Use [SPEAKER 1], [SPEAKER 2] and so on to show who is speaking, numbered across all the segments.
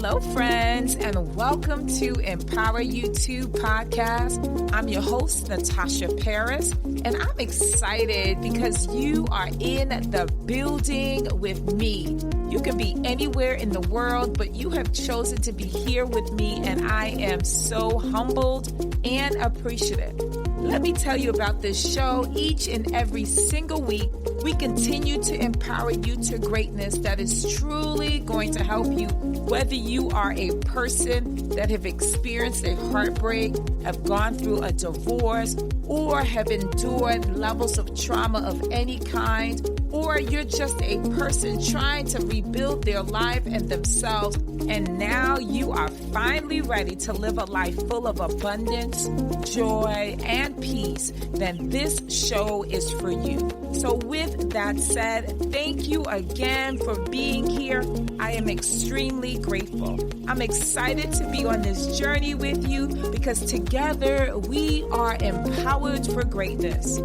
[SPEAKER 1] Hello, friends, and welcome to Empower You 2 podcast. I'm your host, Natasha Paris, and I'm excited because you are in the building with me. You can be anywhere in the world, but you have chosen to be here with me, and I am so humbled and appreciative. Let me tell you about this show. Each and every single week, we continue to empower you to greatness that is truly going to help you, whether you are a person that have experienced a heartbreak, have gone through a divorce, or have endured levels of trauma of any kind, or you're just a person trying to rebuild their life and themselves, and now you are finally ready to live a life full of abundance, joy, and peace, then this show is for you. So with that said, thank you again for being here. I am extremely grateful. I'm excited to be on this journey with you because together we are empowered for greatness.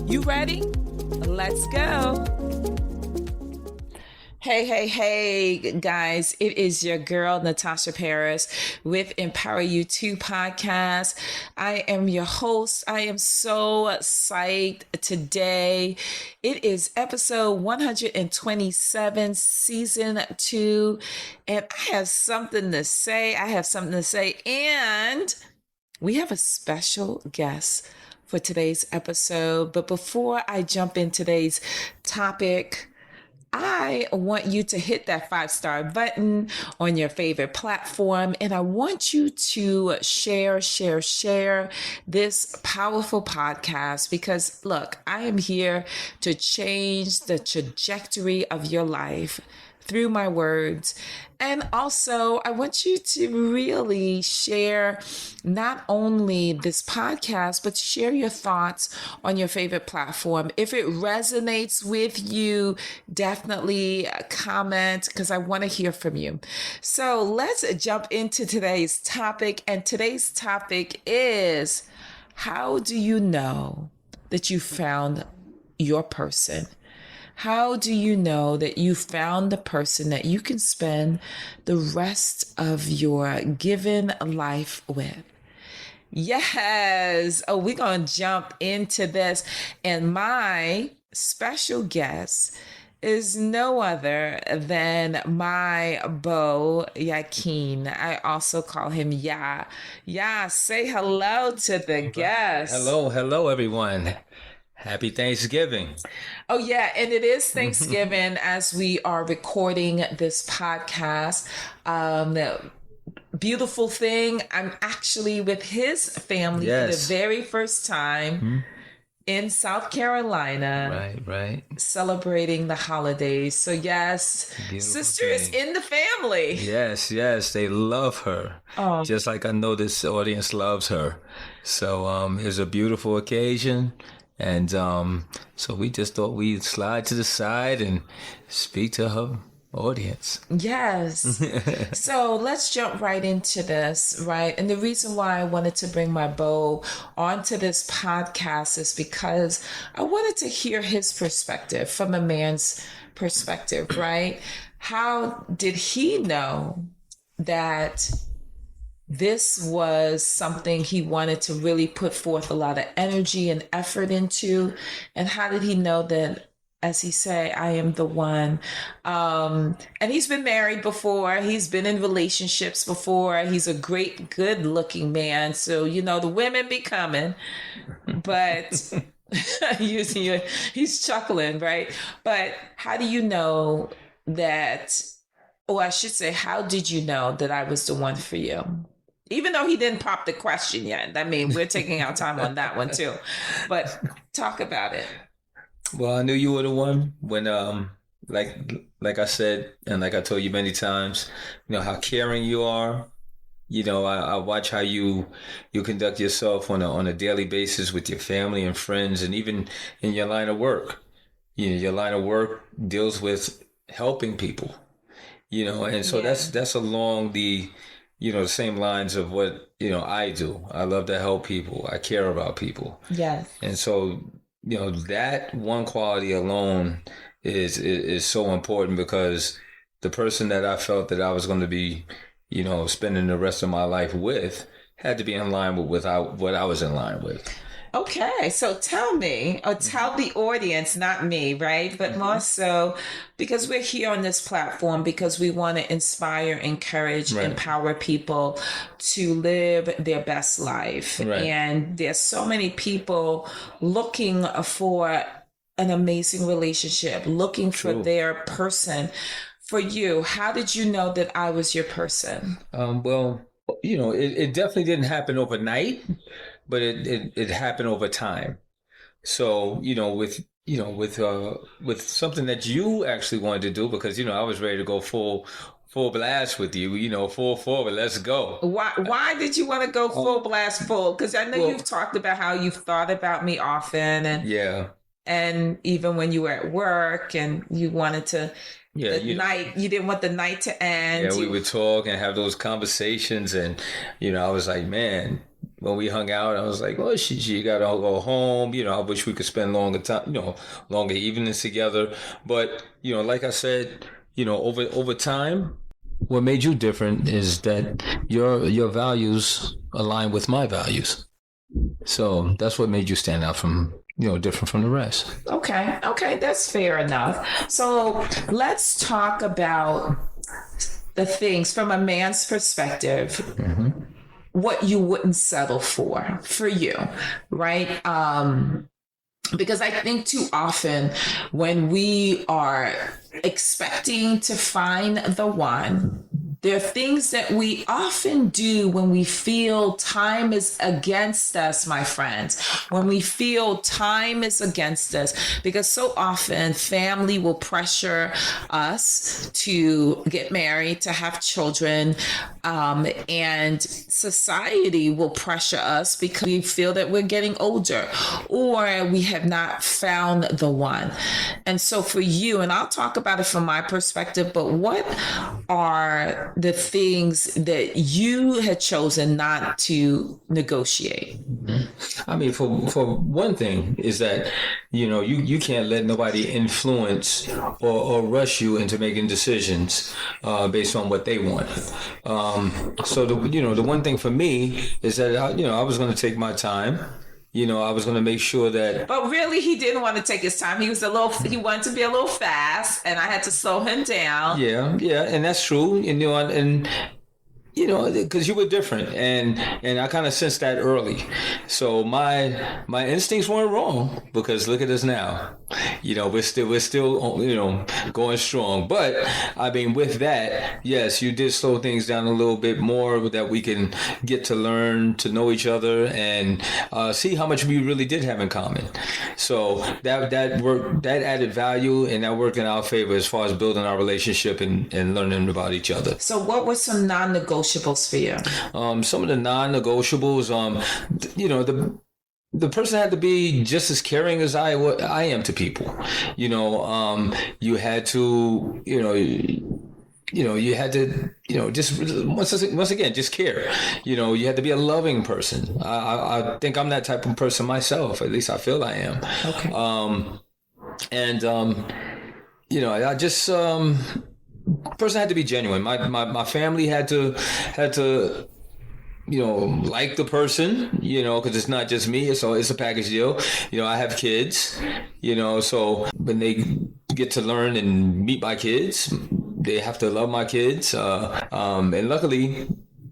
[SPEAKER 1] You ready? Let's go. Hey, guys. It is your girl, Natasha Paris with Empower You 2 podcast. I am your host. I am so psyched today. It is episode 127, season 2, and I have something to say. And we have a special guest for today's episode. But before I jump in today's topic, I want you to hit that 5-star button on your favorite platform. And I want you to share this powerful podcast because, look, I am here to change the trajectory of your life through my words. And also, I want you to really share not only this podcast, but share your thoughts on your favorite platform. If it resonates with you, definitely comment because I want to hear from you. So let's jump into today's topic. And today's topic is, how do you know that you found your person? How do you know that you found the person that you can spend the rest of your given life with? Yes. Oh, we're going to jump into this. And my special guest is no other than my beau, Joachin. I also call him Ya. Ya, say hello to the guest.
[SPEAKER 2] Hello, everyone. Happy Thanksgiving.
[SPEAKER 1] Oh, yeah. And it is Thanksgiving as we are recording this podcast. Beautiful thing. I'm actually with his family for the very first time in South Carolina.
[SPEAKER 2] Right.
[SPEAKER 1] Celebrating the holidays. So, yes, beautiful sister thing. Is in the family.
[SPEAKER 2] Yes. They love her. Oh. Just like I know this audience loves her. So it's a beautiful occasion. And so we just thought we'd slide to the side and speak to her audience.
[SPEAKER 1] Yes. So let's jump right into this, right? And the reason why I wanted to bring my beau onto this podcast is because I wanted to hear his perspective from a man's perspective, right? How did he know that this was something he wanted to really put forth a lot of energy and effort into? And how did he know that, as he say, I am the one? And he's been married before. He's been in relationships before. He's a great, good looking man. So, the women be coming, but he's chuckling, right? But how do you know that, or I should say, how did you know that I was the one for you? Even though he didn't pop the question yet. I mean, we're taking our time on that one too. But talk about it.
[SPEAKER 2] Well, I knew you were the one when, like I said, and like I told you many times, how caring you are. I watch how you conduct yourself on a daily basis with your family and friends, and even in your line of work. Your line of work deals with helping people. And so that's along the same lines of what, I do. I love to help people. I care about people.
[SPEAKER 1] Yes.
[SPEAKER 2] And so, that one quality alone is so important because the person that I felt that I was going to be, spending the rest of my life with had to be in line with what I was in line with.
[SPEAKER 1] Okay, so tell me, or tell the audience, not me, right? But more so because we're here on this platform because we want to inspire, encourage,
[SPEAKER 2] Right.
[SPEAKER 1] empower people to live their best life.
[SPEAKER 2] Right.
[SPEAKER 1] And there's so many people looking for an amazing relationship, looking for
[SPEAKER 2] True.
[SPEAKER 1] their person. For you, how did you know that I was your person?
[SPEAKER 2] Well, it definitely didn't happen overnight, but it happened over time. So, with something that you actually wanted to do, because, I was ready to go full blast with you, full forward, let's go.
[SPEAKER 1] Why did you want to go full blast full? Because I know
[SPEAKER 2] Well,
[SPEAKER 1] you've talked about how you've thought about me often,
[SPEAKER 2] yeah.
[SPEAKER 1] and even when you were at work and you wanted to
[SPEAKER 2] Yeah,
[SPEAKER 1] you didn't want the night to end.
[SPEAKER 2] yeah, we would talk and have those conversations, and I was like, man, when we hung out, I was like, oh, she got to go home. I wish we could spend longer time, longer evenings together. But like I said, over time, what made you different is that your values align with my values. So that's what made you stand out from different from the rest.
[SPEAKER 1] Okay, that's fair enough. So let's talk about the things from a man's perspective.
[SPEAKER 2] Mm-hmm.
[SPEAKER 1] What you wouldn't settle for you, right? Because I think too often when we are expecting to find the one, there are things that we often do when we feel time is against us, my friends. When we feel time is against us, because so often family will pressure us to get married, to have children, and society will pressure us because we feel that we're getting older or we have not found the one. And so for you, and I'll talk about it from my perspective, but what are the things that you had chosen not to negotiate?
[SPEAKER 2] I mean, for one thing is that you can't let nobody influence or rush you into making decisions based on what they want. So the one thing for me is that I was going to take my time. I was going to make sure that.
[SPEAKER 1] But really, he didn't want to take his time. He wanted to be a little fast, and I had to slow him down.
[SPEAKER 2] Yeah, and that's true. And because you were different, and I kind of sensed that early. So my instincts weren't wrong, because look at us now. We're still going strong. But I mean, with that, yes, you did slow things down a little bit more, that we can get to learn to know each other and see how much we really did have in common. So that worked, that added value, and that worked in our favor as far as building our relationship and learning about each other.
[SPEAKER 1] So what were some non-negotiables for you?
[SPEAKER 2] Some of the non-negotiables, the person had to be just as caring as I am to people. You had to, you had to, just once again, just care. You had to be a loving person. I think I'm that type of person myself. At least I feel I am.
[SPEAKER 1] Okay.
[SPEAKER 2] I just person had to be genuine. My family had to like the person, because it's not just me. So it's a package deal. I have kids, so when they get to learn and meet my kids, they have to love my kids. And luckily,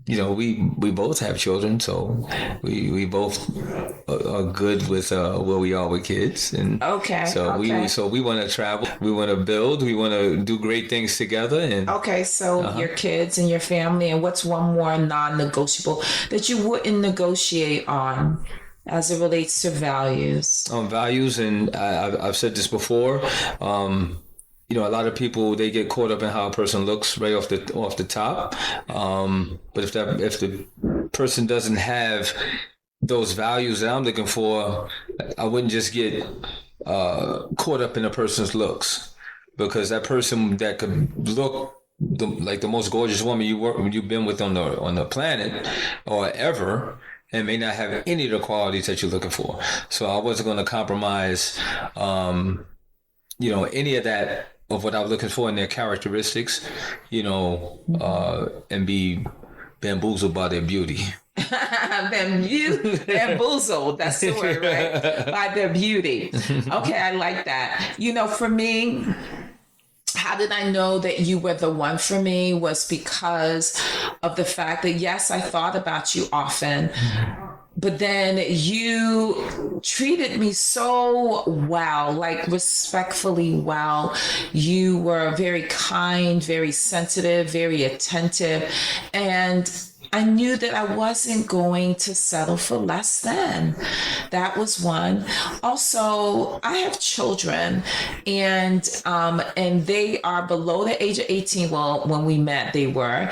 [SPEAKER 2] we both have children, so we both are good with where we are with kids. And
[SPEAKER 1] okay.
[SPEAKER 2] So we want to travel, we want to build, we want to do great things together. And
[SPEAKER 1] okay, so your kids and your family, and what's one more non-negotiable that you wouldn't negotiate on as it relates to values?
[SPEAKER 2] Values, and I've said this before. A lot of people, they get caught up in how a person looks right off the top. But if the person doesn't have those values that I'm looking for, I wouldn't just get caught up in a person's looks, because that person that could look like the most gorgeous woman you've been with on the planet or ever, and may not have any of the qualities that you're looking for. So I wasn't going to compromise, any of that of what I was looking for in their characteristics, and be bamboozled by their beauty.
[SPEAKER 1] Bamboozled, that's the word, right? By their beauty. Okay, I like that. For me, how did I know that you were the one for me was because of the fact that, yes, I thought about you often, but then you treated me so well, like respectfully well. You were very kind, very sensitive, very attentive. And I knew that I wasn't going to settle for less than. That was one. Also, I have children, and they are below the age of 18. Well, when we met, they were,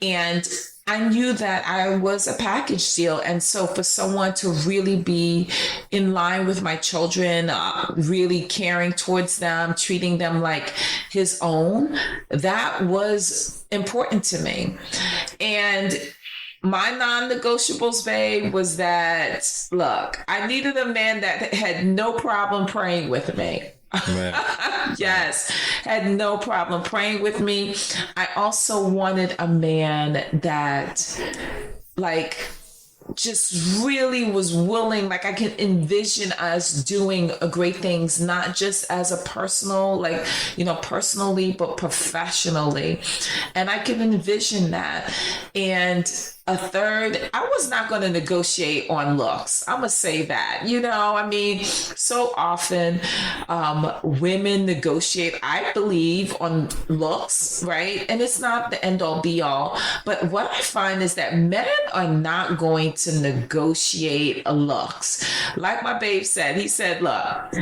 [SPEAKER 1] and I knew that I was a package deal. And so for someone to really be in line with my children, really caring towards them, treating them like his own, that was important to me. And my non-negotiables, babe, was that, look, I needed a man that had no problem praying with me. Yes, had no problem praying with me. I also wanted a man that, like, just really was willing, like I can envision us doing great things, not just as a personal, like, personally, but professionally. And I can envision that. And a third, I was not going to negotiate on looks. I'm going to say that, so often women negotiate, I believe, on looks, right? And it's not the end all be all. But what I find is that men are not going to negotiate looks. Like my babe said, he said, look,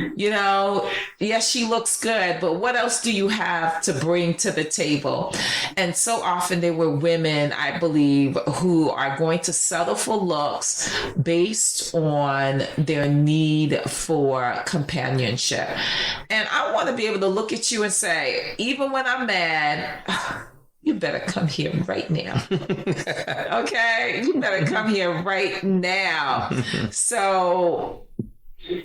[SPEAKER 1] yes, she looks good, but what else do you have to bring to the table? And so often there were women, I believe, who are going to settle for looks based on their need for companionship. And I want to be able to look at you and say, even when I'm mad, you better come here right now. Okay? You better come here right now. So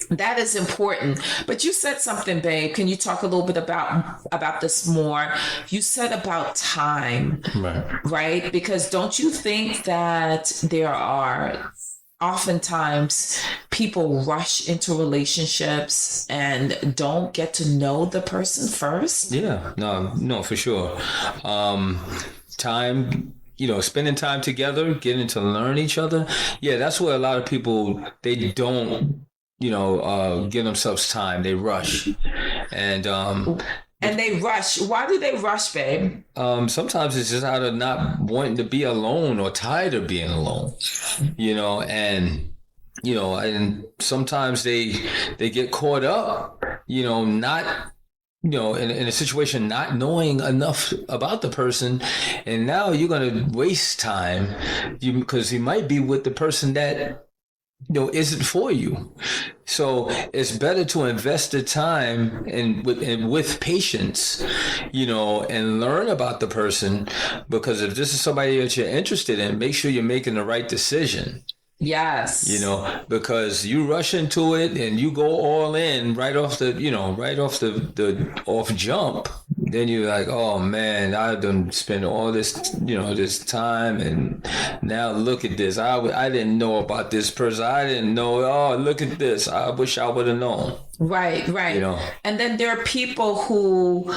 [SPEAKER 1] that is important. But you said something, babe. Can you talk a little bit about this more? You said about time, right? Because don't you think that there are oftentimes people rush into relationships and don't get to know the person first?
[SPEAKER 2] Yeah, no, for sure. Time, spending time together, getting to learn each other. Yeah, that's where a lot of people, they don't give themselves time. They rush. And
[SPEAKER 1] they rush. Why do they rush, babe?
[SPEAKER 2] Sometimes it's just out of not wanting to be alone or tired of being alone, and sometimes they get caught up, not in a situation not knowing enough about the person, and now you're going to waste time because you might be with the person that isn't for you. So it's better to invest the time and with patience, and learn about the person, because if this is somebody that you're interested in, make sure you're making the right decision.
[SPEAKER 1] Yes.
[SPEAKER 2] Because you rush into it and you go all in right off the off jump. Then you're like, oh man, I done spent all this, this time, and now look at this. I didn't know about this person. I didn't know. Oh, look at this. I wish I would have known.
[SPEAKER 1] Right. And then there are people who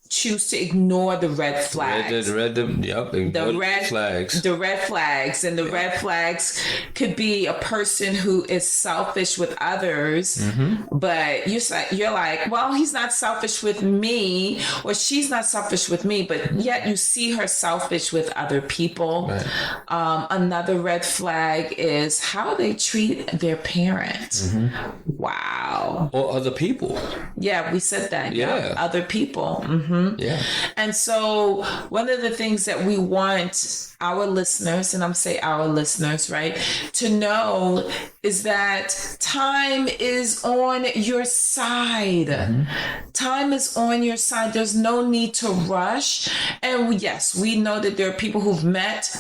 [SPEAKER 1] choose to ignore the red flags.
[SPEAKER 2] The red flags.
[SPEAKER 1] The red flags. And the red flags could be a person who is selfish with others, but you're like, well, he's not selfish with me, or she's not selfish with me, but yet you see her selfish with other people. Right. Another red flag is how they treat their parents. Wow.
[SPEAKER 2] Or other people.
[SPEAKER 1] Yeah, we said that.
[SPEAKER 2] Yeah.
[SPEAKER 1] Other people.
[SPEAKER 2] Yeah.
[SPEAKER 1] And so one of the things that we want our listeners, and I'm saying our listeners, right, to know is that time is on your side. Time is on your side. There's no need to rush. And yes, we know that there are people who've met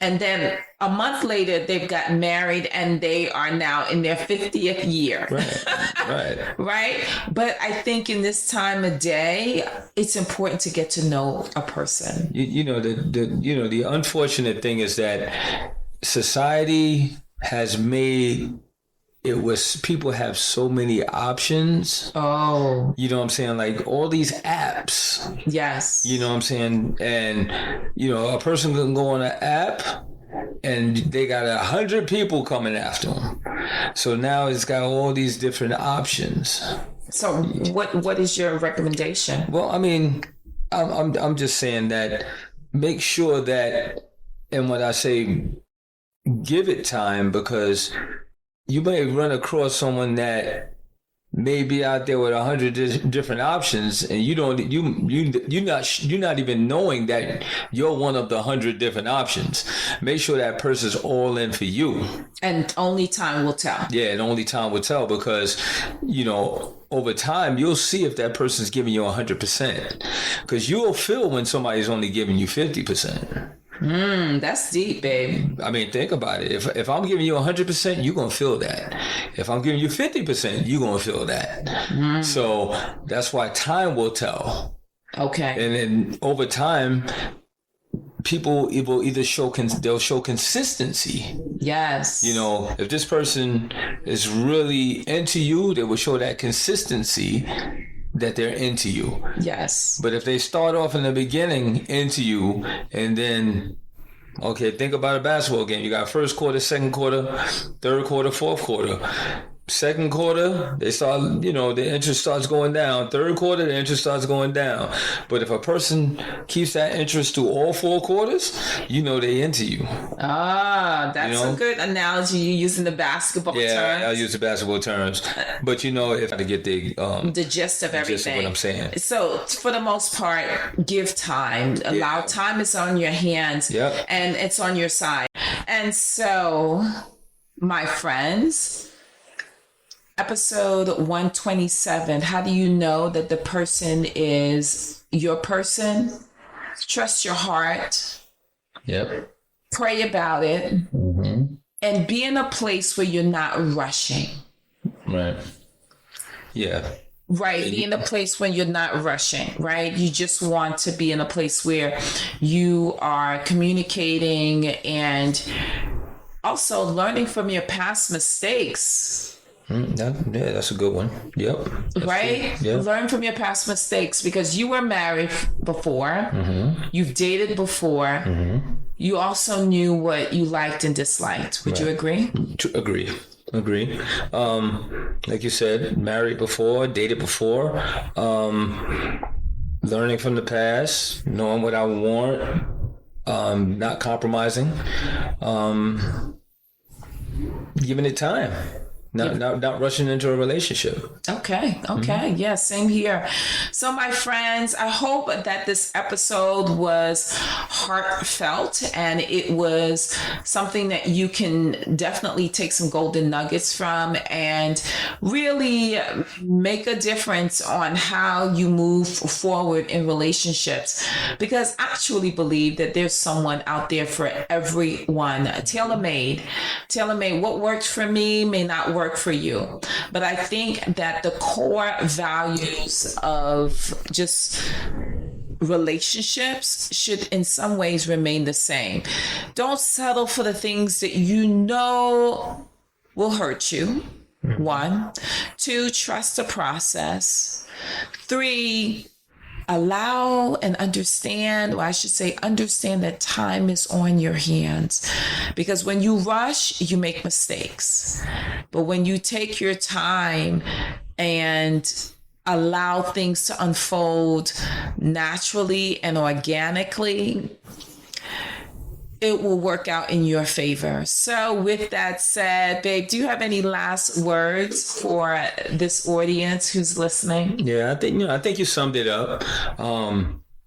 [SPEAKER 1] And then a month later, they've gotten married and they are now in their 50th year.
[SPEAKER 2] Right.
[SPEAKER 1] Right. But I think in this time of day, it's important to get to know a person.
[SPEAKER 2] The unfortunate thing is that society has made it was people have so many options.
[SPEAKER 1] Oh,
[SPEAKER 2] You know what I'm saying? Like all these apps.
[SPEAKER 1] yes.
[SPEAKER 2] You know what I'm saying? And a person can go on an app and they got 100 people coming after them. So now it's got all these different options.
[SPEAKER 1] So what is your recommendation?
[SPEAKER 2] Well, I mean, I'm just saying that make sure that, and when I say give it time, because you may run across someone that may be out there with 100 different options, and you're not even knowing that you're one of the 100 different options. Make sure that person's all in for you,
[SPEAKER 1] And only time will tell.
[SPEAKER 2] yeah, and only time will tell, because over time you'll see if that person's giving you 100%, because you'll feel when somebody's only giving you 50%.
[SPEAKER 1] That's deep, babe.
[SPEAKER 2] I mean, think about it. If I'm giving you 100%, you're going to feel that. If I'm giving you 50%, you're going to feel that. So that's why time will tell.
[SPEAKER 1] Okay.
[SPEAKER 2] And then over time, people will either they'll show consistency.
[SPEAKER 1] Yes.
[SPEAKER 2] If this person is really into you, they will show that consistency that they're into you.
[SPEAKER 1] Yes.
[SPEAKER 2] But if they start off in the beginning into you, and then, okay, think about a basketball game. You got first quarter, second quarter, third quarter, fourth quarter. Second quarter, they start, the interest starts going down. Third quarter, the interest starts going down. But if a person keeps that interest through all 4 quarters, they into you.
[SPEAKER 1] Ah, that's a good analogy. You're using the basketball terms.
[SPEAKER 2] Yeah, I'll use the basketball terms. But if I get the
[SPEAKER 1] gist of everything.
[SPEAKER 2] Gist of what I'm saying.
[SPEAKER 1] So for the most part, give time. Allow time is on your hands.
[SPEAKER 2] Yep.
[SPEAKER 1] And it's on your side. And so, my friends, episode 127, how do you know that the person is your person? Trust your heart.
[SPEAKER 2] Yep.
[SPEAKER 1] Pray about it.
[SPEAKER 2] Mm-hmm.
[SPEAKER 1] And be in a place where you're not rushing.
[SPEAKER 2] Right. Yeah.
[SPEAKER 1] Right. Be in a place when you're not rushing, right? You just want to be in a place where you are communicating and also learning from your past mistakes.
[SPEAKER 2] That's a good one. Yep.
[SPEAKER 1] Right?
[SPEAKER 2] Yep.
[SPEAKER 1] Learn from your past mistakes, because you were married before.
[SPEAKER 2] Mm-hmm.
[SPEAKER 1] You've dated before.
[SPEAKER 2] Mm-hmm.
[SPEAKER 1] You also knew what you liked and disliked. Would you agree?
[SPEAKER 2] Agree. Like you said, married before, dated before, learning from the past, knowing what I want, not compromising, giving it time. Not rushing into a relationship.
[SPEAKER 1] Okay. Yeah, same here. So my friends, I hope that this episode was heartfelt and it was something that you can definitely take some golden nuggets from and really make a difference on how you move forward in relationships. Because I actually believe that there's someone out there for everyone. Tailor-made. What worked for me may not work for you. But I think that the core values of just relationships should in some ways remain the same. Don't settle for the things that you know will hurt you. 1. 2, trust the process. 3, allow and understand, or I should say understand that time is on your hands. Because when you rush, you make mistakes. But when you take your time and allow things to unfold naturally and organically, it will work out in your favor. So with that said, babe, do you have any last words for this audience who's listening?
[SPEAKER 2] Yeah, I think you summed it up.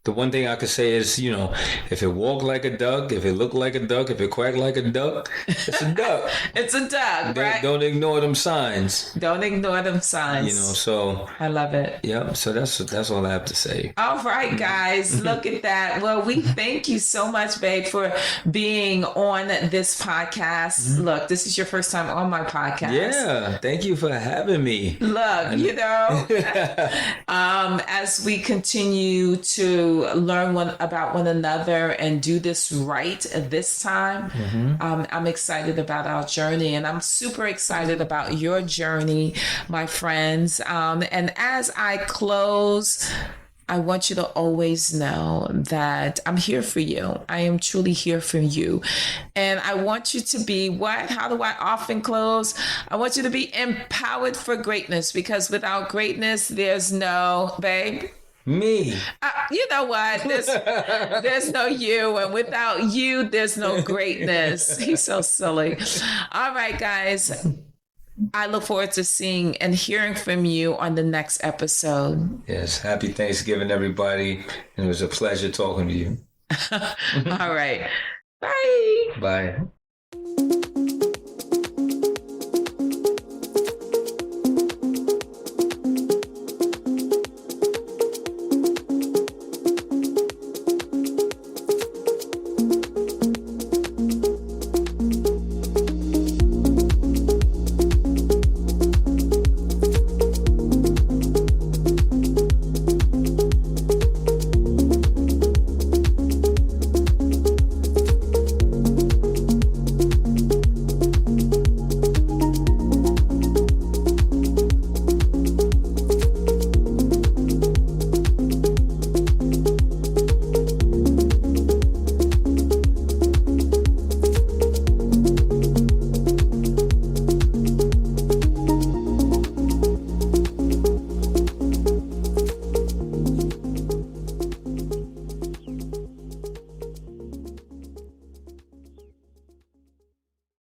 [SPEAKER 2] The one thing I could say is, if it walk like a duck, if it look like a duck, if it quack like a duck, it's a duck.
[SPEAKER 1] It's a duck, right?
[SPEAKER 2] Don't ignore them signs.
[SPEAKER 1] Don't ignore them signs.
[SPEAKER 2] So
[SPEAKER 1] I love it.
[SPEAKER 2] Yeah, so that's all I have to say.
[SPEAKER 1] All right, guys, look at that. Well, we thank you so much, babe, for being on this podcast. Look, this is your first time on my podcast.
[SPEAKER 2] Yeah, thank you for having me.
[SPEAKER 1] Look, as we continue to learn about one another and do this right this time, I'm excited about our journey, and I'm super excited about your journey, my friends. And as I close, I want you to always know that I'm here for you. I am truly here for you. And I want you to be what? How do I often close? I want you to be empowered for greatness, because without greatness, there's no, babe.
[SPEAKER 2] Me.
[SPEAKER 1] You know what? There's no you, and without you, there's no greatness. He's so silly. All right, guys. I look forward to seeing and hearing from you on the next episode.
[SPEAKER 2] Yes. Happy Thanksgiving, everybody. And it was a pleasure talking to you.
[SPEAKER 1] All right. Bye.
[SPEAKER 2] Bye.